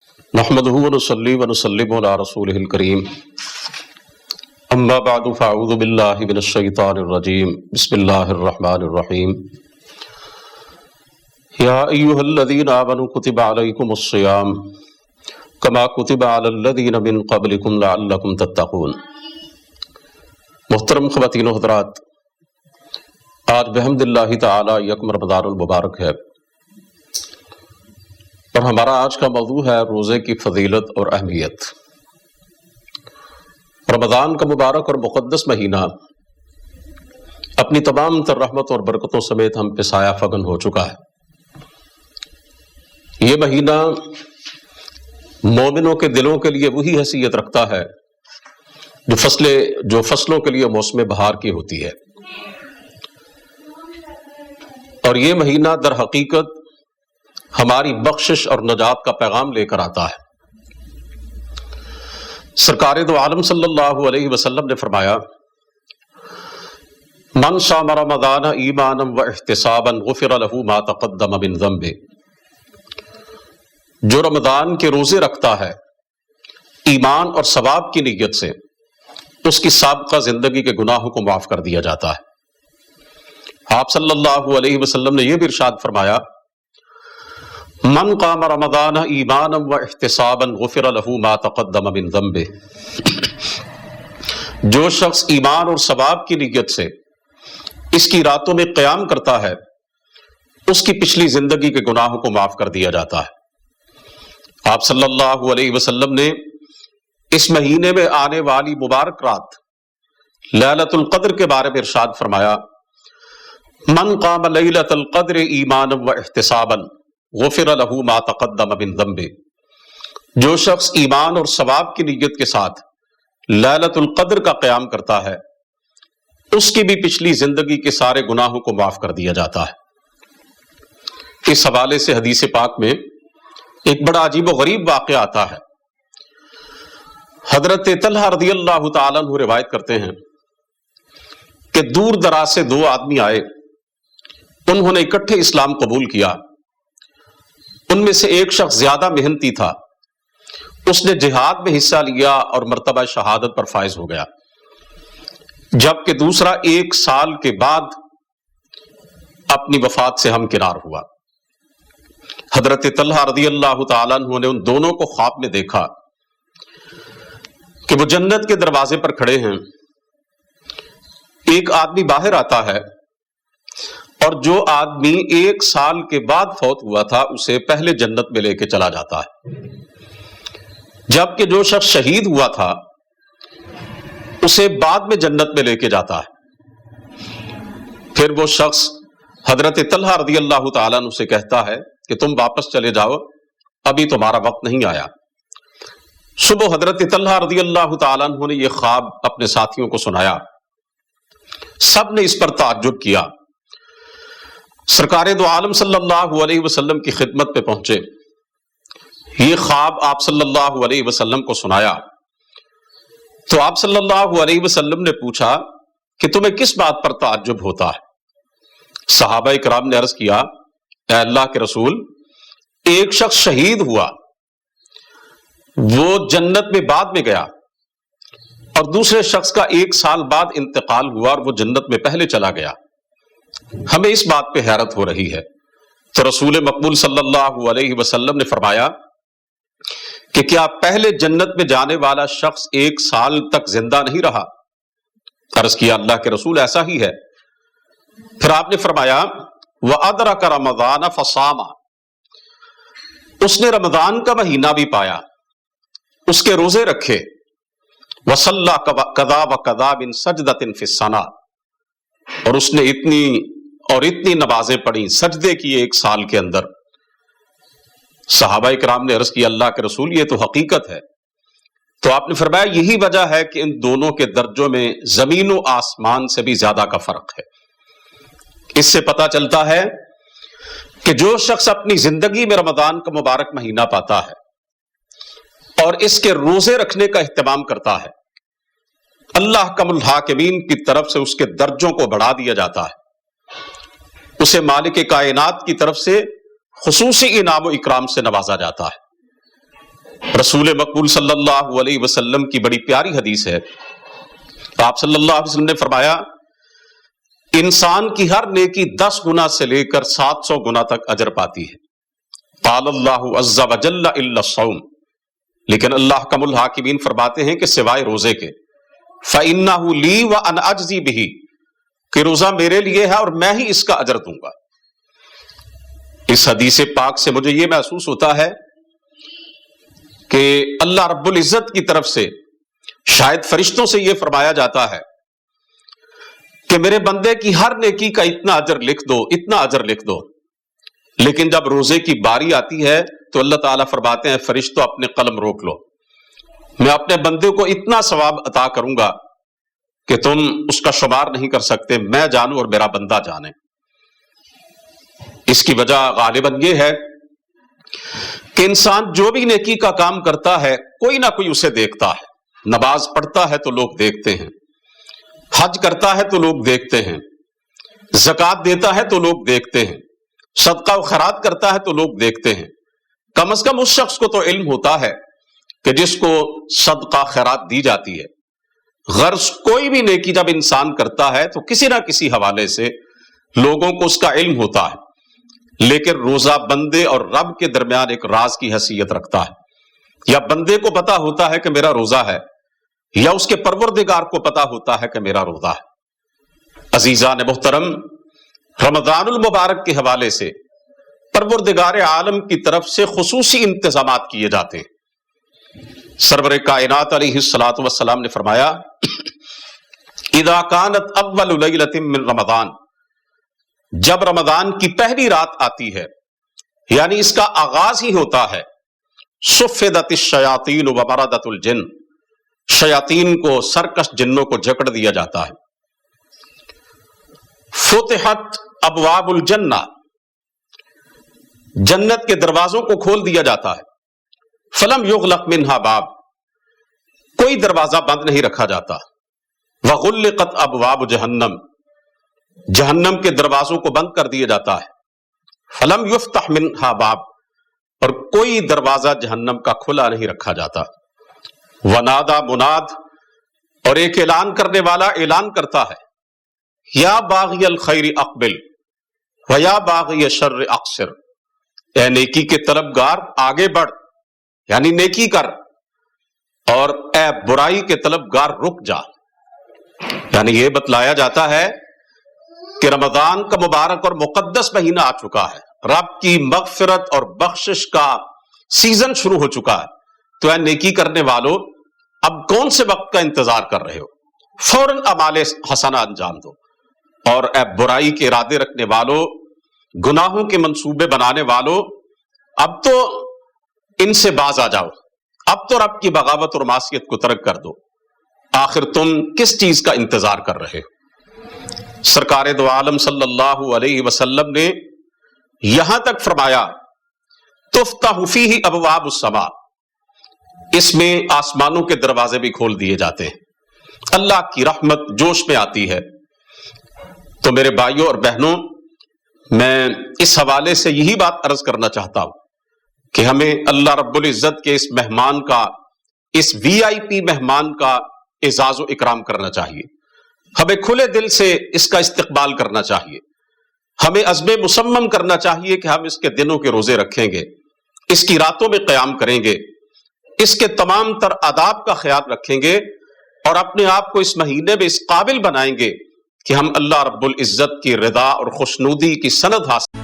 نحمده ونصلي ونسلم على رسوله الكريم اما بعد فاعوذ بالله من الشيطان الرجيم بسم الله الرحمن الرحيم يا ايها الذين آمنوا كتب عليكم الصيام كما كتب على الذين من قبلكم لعلكم تتقون۔ محترم خواتین و حضرات، آج بحمد اللہ تعالی یکم رمضان المبارک ہے اور ہمارا آج کا موضوع ہے روزے کی فضیلت اور اہمیت۔ رمضان کا مبارک اور مقدس مہینہ اپنی تمام تر رحمت اور برکتوں سمیت ہم پہ سایہ فگن ہو چکا ہے۔ یہ مہینہ مومنوں کے دلوں کے لیے وہی حیثیت رکھتا ہے جو فصلوں کے لیے موسم بہار کی ہوتی ہے، اور یہ مہینہ در حقیقت ہماری بخشش اور نجات کا پیغام لے کر آتا ہے۔ سرکار دو عالم صلی اللہ علیہ وسلم نے فرمایا، من صام رمضان ایمانا و احتسابا غفر له ما تقدم من ذنبه، جو رمضان کے روزے رکھتا ہے ایمان اور ثواب کی نیت سے، اس کی سابقہ زندگی کے گناہوں کو معاف کر دیا جاتا ہے۔ آپ صلی اللہ علیہ وسلم نے یہ بھی ارشاد فرمایا، من قام رمضان ایمانا و احتسابا غفر له ما تقدم من ذنبه، جو شخص ایمان اور ثواب کی نیت سے اس کی راتوں میں قیام کرتا ہے، اس کی پچھلی زندگی کے گناہوں کو معاف کر دیا جاتا ہے۔ آپ صلی اللہ علیہ وسلم نے اس مہینے میں آنے والی مبارک رات لیلۃ القدر کے بارے میں ارشاد فرمایا، من قام لیلۃ القدر ایمانا و احتسابا غفر له ما تقدم من ذنبه، جو شخص ایمان اور ثواب کی نیت کے ساتھ لیلۃ القدر کا قیام کرتا ہے، اس کی بھی پچھلی زندگی کے سارے گناہوں کو معاف کر دیا جاتا ہے۔ اس حوالے سے حدیث پاک میں ایک بڑا عجیب و غریب واقعہ آتا ہے۔ حضرت طلحہ رضی اللہ تعالیٰ عنہ روایت کرتے ہیں کہ دور دراز سے دو آدمی آئے، انہوں نے اکٹھے اسلام قبول کیا۔ ان میں سے ایک شخص زیادہ محنتی تھا، اس نے جہاد میں حصہ لیا اور مرتبہ شہادت پر فائز ہو گیا، جبکہ دوسرا 1 سال کے بعد اپنی وفات سے ہمکنار ہوا۔ حضرت طلحہ رضی اللہ تعالیٰ عنہ نے ان دونوں کو خواب میں دیکھا کہ وہ جنت کے دروازے پر کھڑے ہیں، ایک آدمی باہر آتا ہے اور جو آدمی 1 سال کے بعد فوت ہوا تھا اسے پہلے جنت میں لے کے چلا جاتا ہے، جبکہ جو شخص شہید ہوا تھا اسے بعد میں جنت میں لے کے جاتا ہے۔ پھر وہ شخص حضرت طلحہ رضی اللہ تعالیٰ عنہ سے کہتا ہے کہ تم واپس چلے جاؤ، ابھی تمہارا وقت نہیں آیا۔ صبح حضرت طلحہ رضی اللہ تعالیٰ عنہ نے یہ خواب اپنے ساتھیوں کو سنایا، سب نے اس پر تعجب کیا۔ سرکار دو عالم صلی اللہ علیہ وسلم کی خدمت پہ پہنچے، یہ خواب آپ صلی اللہ علیہ وسلم کو سنایا تو آپ صلی اللہ علیہ وسلم نے پوچھا کہ تمہیں کس بات پر تعجب ہوتا ہے؟ صحابہ کرام نے عرض کیا، اے اللہ کے رسول، ایک شخص شہید ہوا، وہ جنت میں بعد میں گیا، اور دوسرے شخص کا 1 سال بعد انتقال ہوا اور وہ جنت میں پہلے چلا گیا، ہمیں اس بات پہ حیرت ہو رہی ہے۔ تو رسول مقبول صلی اللہ علیہ وسلم نے فرمایا کہ کیا پہلے جنت میں جانے والا شخص 1 سال تک زندہ نہیں رہا؟ عرض کیا، اللہ کے رسول ایسا ہی ہے۔ پھر آپ نے فرمایا، وَأَدْرَكَ رَمَضَانَ فَصَامَ، اس نے رمضان کا مہینہ بھی پایا، اس کے روزے رکھے، وَصَلَّى كَذَا وَكَذَا مِن سَجْدَةٍ فِي السَّنَةِ، اور اس نے اتنی نمازیں پڑھی، سجدے کیے 1 سال کے اندر۔ صحابہ کرام نے عرض کیا، اللہ کے رسول یہ تو حقیقت ہے۔ تو آپ نے فرمایا یہی وجہ ہے کہ ان دونوں کے درجوں میں زمین و آسمان سے بھی زیادہ کا فرق ہے۔ اس سے پتہ چلتا ہے کہ جو شخص اپنی زندگی میں رمضان کا مبارک مہینہ پاتا ہے اور اس کے روزے رکھنے کا اہتمام کرتا ہے، اللہ کم الحاکمین کی طرف سے اس کے درجوں کو بڑھا دیا جاتا ہے، اسے مالک کائنات کی طرف سے خصوصی انعام و اکرام سے نوازا جاتا ہے۔ رسول مقبول صلی اللہ علیہ وسلم کی بڑی پیاری حدیث ہے. آپ صلی اللہ علیہ وسلم نے فرمایا انسان کی ہر نیکی 10 گنا سے لے کر 700 گنا تک اجر پاتی ہے. قال اللہ عز وجل الا الصوم، لیکن اللہ کم الحاکمین فرماتے ہیں کہ سوائے روزے کے. فإنہ لی وأنا اجزی بہ، کہ روزہ میرے لیے ہے اور میں ہی اس کا اجر دوں گا. اس حدیث پاک سے مجھے یہ محسوس ہوتا ہے کہ اللہ رب العزت کی طرف سے شاید فرشتوں سے یہ فرمایا جاتا ہے کہ میرے بندے کی ہر نیکی کا اتنا اجر لکھ دو، اتنا اجر لکھ دو. لیکن جب روزے کی باری آتی ہے تو اللہ تعالیٰ فرماتے ہیں فرشتوں اپنے قلم روک لو، میں اپنے بندے کو اتنا ثواب عطا کروں گا کہ تم اس کا شمار نہیں کر سکتے، میں جانوں اور میرا بندہ جانے. اس کی وجہ غالباً یہ ہے کہ انسان جو بھی نیکی کا کام کرتا ہے کوئی نہ کوئی اسے دیکھتا ہے. نماز پڑھتا ہے تو لوگ دیکھتے ہیں، حج کرتا ہے تو لوگ دیکھتے ہیں، زکوٰۃ دیتا ہے تو لوگ دیکھتے ہیں، صدقہ و خیرات کرتا ہے تو لوگ دیکھتے ہیں. کم از کم اس شخص کو تو علم ہوتا ہے کہ جس کو صدقہ خیرات دی جاتی ہے. غرض کوئی بھی نیکی جب انسان کرتا ہے تو کسی نہ کسی حوالے سے لوگوں کو اس کا علم ہوتا ہے. لیکن روزہ بندے اور رب کے درمیان ایک راز کی حیثیت رکھتا ہے. یا بندے کو پتا ہوتا ہے کہ میرا روزہ ہے، یا اس کے پروردگار کو پتا ہوتا ہے کہ میرا روزہ ہے. عزیزان محترم، رمضان المبارک کے حوالے سے پروردگار عالم کی طرف سے خصوصی انتظامات کیے جاتے ہیں. سرور کائنات علیہ الصلوۃ والسلام نے فرمایا اذا کانت اول لیلۃ من رمضان، جب رمضان کی پہلی رات آتی ہے، یعنی اس کا آغاز ہی ہوتا ہے، صفدت الشیاطین ومردت الجن، شیاطین کو سرکش جنوں کو جکڑ دیا جاتا ہے. فتحت ابواب الجنہ، جنت کے دروازوں کو کھول دیا جاتا ہے. فلم یغلق منہا باب، کوئی دروازہ بند نہیں رکھا جاتا. وغلقت ابواب جہنم، جہنم کے دروازوں کو بند کر دیا جاتا ہے. فلم یفتح منہا باب، اور کوئی دروازہ جہنم کا کھلا نہیں رکھا جاتا. ونادا مناد، اور ایک اعلان کرنے والا اعلان کرتا ہے یا باغی الخیر اقبل ویا باغی الشر اقصر، اے نیکی کے طلبگار آگے بڑھ، یعنی نیکی کر، اور اے برائی کے طلبگار رک جا. یعنی یہ بتلایا جاتا ہے کہ رمضان کا مبارک اور مقدس مہینہ آ چکا ہے، رب کی مغفرت اور بخشش کا سیزن شروع ہو چکا ہے. تو اے نیکی کرنے والوں، اب کون سے وقت کا انتظار کر رہے ہو؟ فوراً اعمال حسنہ انجام دو. اور اے برائی کے ارادے رکھنے والوں، گناہوں کے منصوبے بنانے والوں، اب تو ان سے باز آ جاؤ، اب تو رب کی بغاوت اور معصیت کو ترک کر دو. آخر تم کس چیز کا انتظار کر رہے ہو؟ سرکار دو عالم صلی اللہ علیہ وسلم نے یہاں تک فرمایا تفتح فیہ ابواب السماء، اس میں آسمانوں کے دروازے بھی کھول دیے جاتے ہیں، اللہ کی رحمت جوش میں آتی ہے. تو میرے بھائیوں اور بہنوں، میں اس حوالے سے یہی بات عرض کرنا چاہتا ہوں کہ ہمیں اللہ رب العزت کے اس مہمان کا، اس VIP مہمان کا اعزاز و اکرام کرنا چاہیے. ہمیں کھلے دل سے اس کا استقبال کرنا چاہیے. ہمیں عزم مصمم کرنا چاہیے کہ ہم اس کے دنوں کے روزے رکھیں گے، اس کی راتوں میں قیام کریں گے، اس کے تمام تر آداب کا خیال رکھیں گے، اور اپنے آپ کو اس مہینے میں اس قابل بنائیں گے کہ ہم اللہ رب العزت کی رضا اور خوشنودی کی سند حاصل